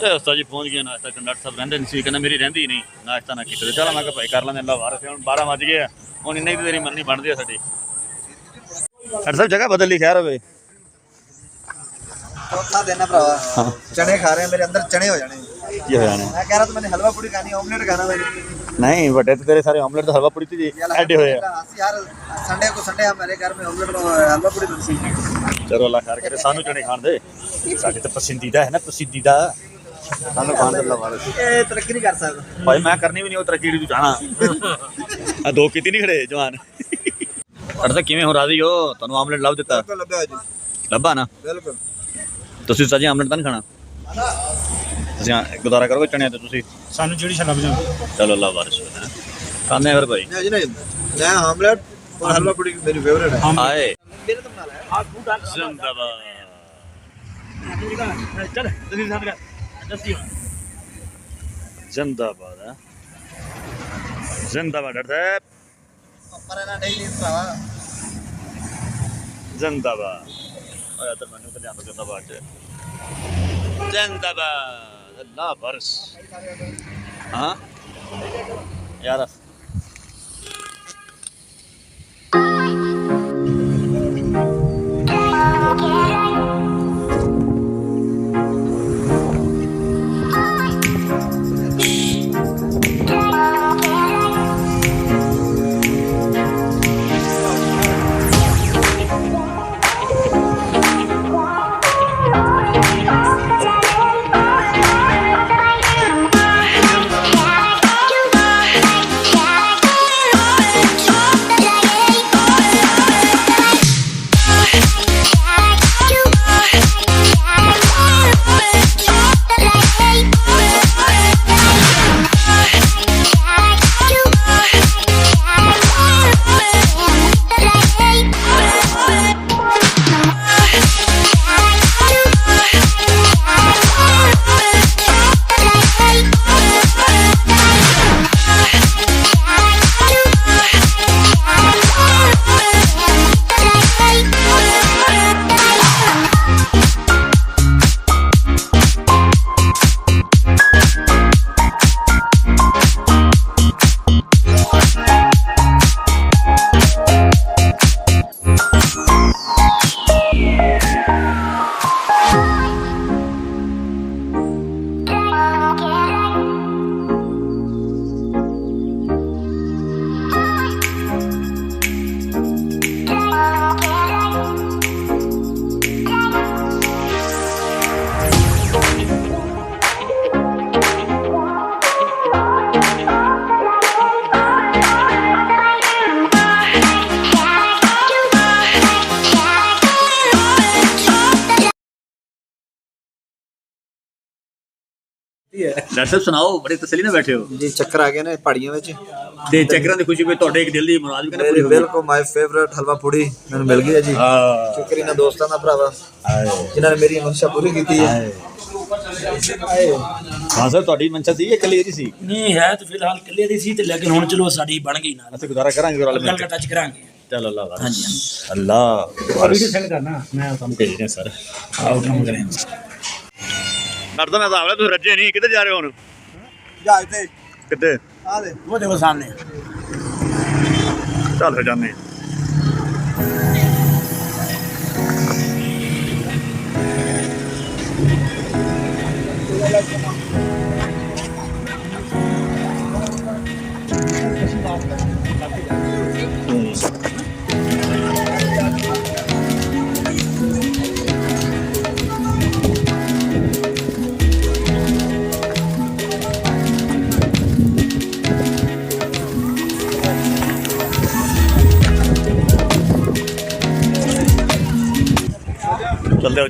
ਉਸਤਾਦ ਜੀ ਪਹੁੰਚ ਗਏ ਨਾਸ਼ਤਾ ਕੰਡਕਟਰ ਸਾਹਿਬ ਰਹਿੰਦੇ ਨਹੀਂ ਸੀ ਕਹਿੰਦਾ ਮੇਰੀ ਰਹਿੰਦੀ ਨਹੀਂ ਨਾਸ਼ਤਾ ਨਾ ਕੀਤਾ ਚਲ ਮੈਂ ਕਿਹਾ ਭਾਈ ਕਰ ਲੈਂਦੇ ਅੱਲਾ ਵਾਰਸ ਹੁਣ 12 ਵੱਜ ਗਏ ਹੁਣ ਇੰਨੀ ਦੇਰੀ ਮੰਨਣੀ ਬਣਦੀ ਆ ਸਾਡੀ ਡਾਕਟਰ ਸਾਹਿਬ ਜਗ੍ਹਾ ਬਦਲ ਲਈ ਖੈਰ ਹੋਵੇ चौथा देना भरावा चने खा रहे हैं मेरे अंदर चने हो जाने ਕੀ ਹੋ ਜਾਣਾ मैं कह रहा था मैंने हलवा पूरी खानी ऑमलेट खाना मैंने ਨਹੀਂ ਵੱਡੇ ਤੇ ਤੇਰੇ ਸਾਰੇ ਆਮਲੇਟ ਦਾ ਹਲਵਾ ਪੂਰੀ ਤੇ ਜੀ ਐਡੇ ਹੋਏ ਆ यार संडे को संडे हमारे घर में ऑमलेट हलवा पूरी बनती है ਚਲੋ ਅੱਲਾ ਖੈਰ ਕਰੇ ਸਾਨੂੰ ਚਣੇ ਖਾਣ ਦੇ ਸਾਡੇ ਤਾਂ ਪਸੰਦੀਦਾ ਹੈ ਨਾ ਪਸੰਦੀਦਾ ਸਾਨੂੰ ਖਾਣ ਦੇ ਅੱਲਾ ਵਾਰਸ ये तरक्की नहीं कर सकता ਭਾਈ ਮੈਂ ਕਰਨੀ ਵੀ ਨਹੀਂ ਉਹ ਤਰੱਕੀ ਜਿਹੜੀ ਤੂੰ ਚਾਹਣਾ ਆ ਦੋ ਕੀਤੀ ਨਹੀਂ ਖੜੇ ਜਵਾਨ ਅਰਦਾ ਕਿਵੇਂ ਹੋ ਰਾਜ਼ੀ ਹੋ ਤੁਹਾਨੂੰ ਆਮਲੇਟ ਲੱਭ ਦਿੱਤਾ ਲੱਭਾ ਨਾ बिल्कुल ਤੁਸੀਂ ਸਾਜੀ ਆਮਲੇਟ ਤਾਂ ਨਹੀਂ ਖਾਣਾ ਤੁਸੀਂ ਗੁਜ਼ਾਰਾ ਕਰੋਗੇ ਚਣਿਆਂ ਤੇ ਤੁਸੀਂ ਸਾਨੂੰ ਜਿਹੜੀ ਛੱਲਾ ਬਜਾ ਚਲੋ ਅੱਲਾ ਵਾਰਿਸ ਖਾਣੇ ਫਿਰ ਭਾਈ नहीं नहीं मैं ऑमलेट और हलवा पूरी मेरी फेवरेट है ਆਏ मेरे तो बना लाया आज फूड डाल ਜ਼ਿੰਦਾਬਾਦ चल जल्दी साथ कर जल्दी ਜ਼ਿੰਦਾਬਾਦ ਹੈ ਜ਼ਿੰਦਾਬਾਦ ਡਾਕਟਰ ਸਾਹਿਬ पर है ना डेली भरावा ਜ਼ਿੰਦਾਬਾਦ ਆਇਆ ਤਾਂ ਮੈਨੂੰ ਤਾਂ ਲਿਆਂਦਾ ਜ਼ਿੰਦਾਬਾਦ ਜ਼ਿੰਦਾਬਾਦ ਅੱਲਾ ਵਾਰਿਸ ਹਾਂ ਯਾਰ ਡਾਕਟਰ ਸਾਹਿਬ ਸੁਣਾਓ ਬੜੇ ਤਸੱਲੀ ਨਾਲ ਬੈਠੇ ਹੋ जी चक्कर आ गए ना पहाड़ियों ਵਿੱਚ ਤੇ ਚੱਕਰਾਂ ਦੀ ਖੁਸ਼ੀ ਵਿੱਚ ਤੁਹਾਡੇ ਇੱਕ ਦਿਲ ਦੀ ਮੁਰਾਦ ਵੀ ਕਹਿੰਦੇ ਮੇਰੀ ਪੂਰੀ ਬਿਲਕੁਲ ਮਾਈ ਫੇਵਰਿਟ ਹਲਵਾ ਪੂੜੀ ਮੈਨੂੰ ਮਿਲ ਗਈ ਹੈ ਜੀ ਹਾਂ ਸ਼ੁਕਰ ਇਹਨਾਂ ਦੋਸਤਾਂ ਦਾ ਭਰਾਵਾ ਜਿਨ੍ਹਾਂ ਨੇ ਮੇਰੀ ਮਨਸ਼ਾ ਪੂਰੀ ਕੀਤੀ ਹੈ ਹਾਂ ਸਰ ਤੁਹਾਡੀ ਮਨਸ਼ਾ ਸੀ ਇਹ ਕੱਲੀ ਇਹਦੀ ਸੀ ਨਹੀਂ ਹੈ ਤਾਂ ਫਿਲਹਾਲ ਇਕੱਲੇ ਦੀ ਸੀ ਤੇ ਲੇਕਿਨ ਹੁਣ ਚਲੋ ਸਾਡੀ ਬਣ ਗਈ ਨਾਲ ਅਸੀਂ ਗੁਜ਼ਾਰਾ ਕਰਾਂਗੇ ਰਲ ਮਿਲ ਗੱਲ ਕੇ ਟੱਚ ਕਰਾਂਗੇ ਚਲੋ ਅੱਲਾ ਵਾਰਿਸ ਹਾਂਜੀ ਅੱਲਾ ਵੀਡੀਓ ਸੈਂਡ ਕਰਨਾ ਮੈਂ ਕੰਮ ਭੇਜਦੇ ਸਰ ਆਉਟ ਕੰਮ ਕਰਾਂ ਡਰਦਾ ਮੈਂ ਤਾਂ ਆਵਲਾ ਤੁਸੀਂ ਰੱਜੇ ਨਹੀਂ ਕਿੱਧਰ ਜਾ ਰਹੇ ਹੋ ਹੁਣ ਜਹਾਜ਼ ਤੇ ਕਿੱਥੇ ਆ ਦੇ ਉਹ ਦੇਖੋ ਸਾਹਮਣੇ ਚੱਲ ਫਿਰ ਜਾਂਦੇ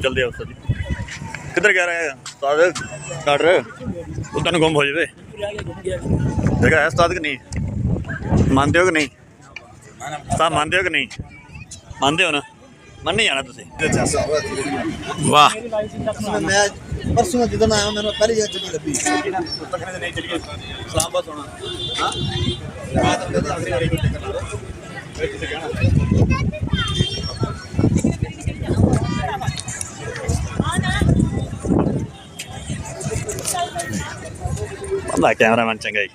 चलते हो सर जी किधर कह रहे हैं उस्ताद डॉक्टर वो तेन गुम हो जाए जगह है उस्ताद कि नहीं मानते हो कि नहीं उस्ताद मानते हो कि नहीं मानते हो ना मन नहीं जाना तुम वाह मैं परसों जिदन आया मैंने पहली जगह चली लभी चलिए इस्लामाबाद होना ਬੰਦਾ ਕੈਮਰਾਮੈਨ ਚੰਗਾ ਜੀ।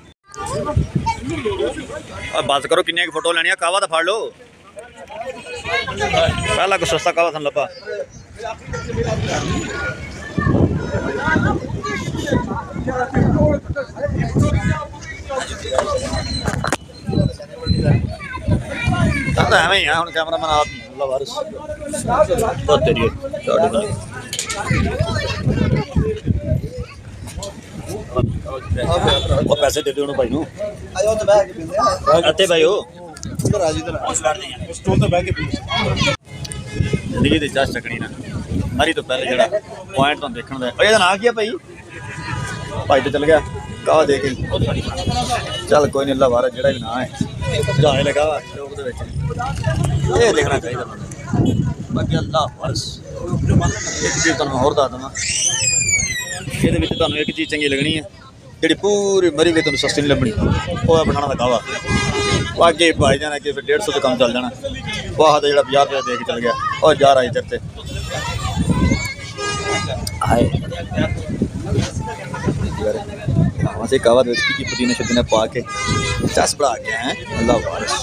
ਆ ਬਸ ਕਰੋ, ਕਿੰਨੀਆਂ ਕੁ ਫੋਟੋ ਲੈਣੀਆਂ? ਕਾਵਾ ਤਾਂ ਫੜ ਲਓ ਪਹਿਲਾਂ, ਕੋ ਸਸਤਾ ਕਾਵਾ ਸਾਨੂੰ ਲੱਭਾ। ਤਾਂ ਐਵੇਂ ਹੀ ਆ ਹੁਣ, ਕੈਮਰਾਮੈਨ ਆਪ ਅੱਲਾ ਵਾਰਿਸ ਬਹੁਤ ਤੇਰੀ ਉਹ ਪੈਸੇ ਦੇ ਦਿਓ ਉਹਨੂੰ ਭਾਈ ਨੂੰ। ਆਜੋ ਤੇ ਬੈਠ ਕੇ ਪੀਂਦੇ ਆ ਅਤੇ ਭਾਈ ਉਹ ਉਧਰ ਆ ਜੀ ਇਧਰ ਸਟੋਲ ਤੇ ਬੈਠ ਕੇ ਪੀ ਜ਼ਿੰਦਗੀ ਦੀ ਚਾਹ ਚੱਕਣੀ ਨਾ ਮਰੀ ਤੋਂ ਪਹਿਲੇ ਜਿਹੜਾ ਪੁਆਇੰਟ ਤੁਹਾਨੂੰ ਦੇਖਣ ਦਾ। ਇਹਦਾ ਨਾਂ ਕੀ ਆ ਭਾਈ? ਭਾਈ ਤੇ ਚੱਲ ਗਿਆ ਕਾਹ ਦੇ ਕੇ। ਚੱਲ ਕੋਈ ਨਹੀਂ, ਅੱਲਾ ਵਾਰਾ ਜਿਹੜਾ ਵੀ ਨਾਂ ਹੈ ਜਾਏ ਲਗਾ ਚੌਕ ਦੇ ਵਿੱਚ, ਇਹ ਦੇਖਣਾ ਚਾਹੀਦਾ ਬੰਦਾ। ਬਾਕੀ ਅੱਲਾ ਵਾਰਸ। ਇੱਕ ਚੀਜ਼ ਤੁਹਾਨੂੰ ਹੋਰ ਦੱਸ ਦੇਵਾਂ, ਇਹਦੇ ਵਿੱਚ ਤੁਹਾਨੂੰ ਇੱਕ ਚੀਜ਼ ਚੰਗੀ ਲੱਗਣੀ ਹੈ, ਜਿਹੜੀ ਪੂਰੀ ਮਰੀ ਵੀ ਤੁਹਾਨੂੰ ਸਸਤੀ ਨਹੀਂ ਲੱਭਣੀ, ਉਹ ਹੈ ਬਣਾਉਣਾ ਦਾ ਕਾਵਾ। ਅੱਗੇ ਭਾਈ ਜਾਣਾ ਕਿ ਫਿਰ 150 ਤੋਂ ਕੰਮ ਚੱਲ ਜਾਣਾ। ਵਾਹ ਤਾਂ ਜਿਹੜਾ 50 ਰੁਪਏ ਦੇ ਕੇ ਚੱਲ ਗਿਆ, ਉਹ ਜਾ ਰਹੀ ਤੇਰੇ ਤੇ ਹਾਏ। ਅਸੀਂ ਕਾਵਾ ਦੇ ਵਿੱਚ ਕੀ ਪੁਦੀਨਾ ਸ਼ੁਦੀਨਾ ਪਾ ਕੇ ਚਸ ਬਣਾ ਕੇ ਹੈ ਅੱਲਾ ਵਾਰਸ।